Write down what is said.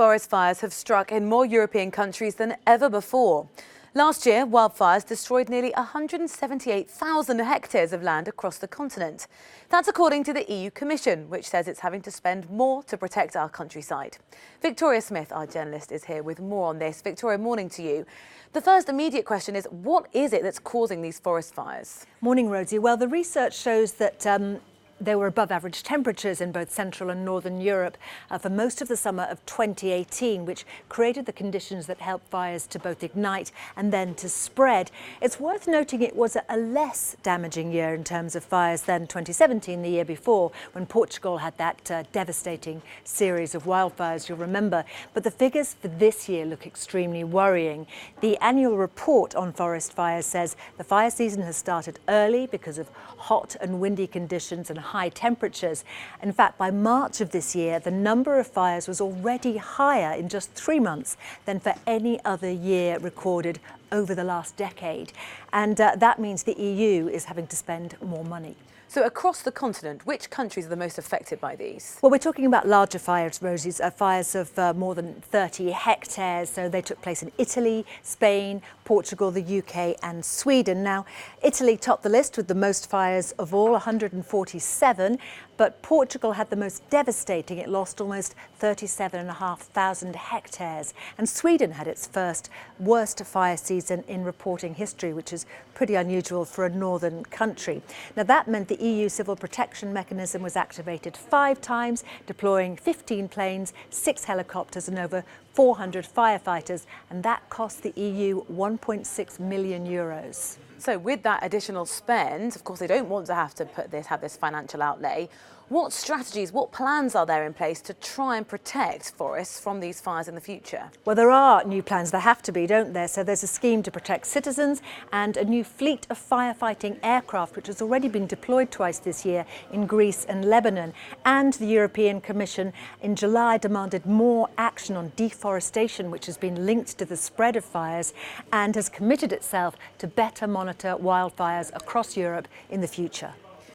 Forest fires have struck in more European countries than ever before. Last year, wildfires destroyed nearly 178,000 hectares of land across the continent. That's according to the EU Commission, which says it's having to spend more to protect our countryside. Victoria Smith, our journalist, is here with more on this. Victoria, morning to you. The first immediate question is, what is it that's causing these forest fires? Morning, Rosie. Well, the research shows that there were above average temperatures in both Central and Northern Europe for most of the summer of 2018, which created the conditions that helped fires to both ignite and then to spread. It's worth noting it was a less damaging year in terms of fires than 2017, the year before, when Portugal had that devastating series of wildfires, you'll remember. But the figures for this year look extremely worrying. The annual report on forest fires says the fire season has started early because of hot and windy conditions and high temperatures. In fact, by March of this year, the number of fires was already higher in just 3 months than for any other year recorded over the last decade. And that means the EU is having to spend more money. So across the continent, which countries are the most affected by these? Well, we're talking about larger fires, Rosie, fires of more than 30 hectares. So they took place in Italy, Spain, Portugal, the UK and Sweden. Now, Italy topped the list with the most fires of all, 147. But Portugal had the most devastating. It lost almost 37,500 hectares. And Sweden had its first worst fire season in reporting history, which is pretty unusual for a northern country. Now, that meant the EU Civil Protection Mechanism was activated 5 times, deploying 15 planes, 6 helicopters and over 400 firefighters. And that cost the EU 1.6 million euros. So with that additional spend, of course, they don't want to have this financial outlay. What strategies, what plans are there in place to try and protect forests from these fires in the future? Well, there are new plans. There have to be, don't there? So there's a scheme to protect citizens and a new fleet of firefighting aircraft, which has already been deployed twice this year in Greece and Lebanon. And the European Commission in July demanded more action on deforestation, which has been linked to the spread of fires, and has committed itself to better monitor wildfires across Europe in the future.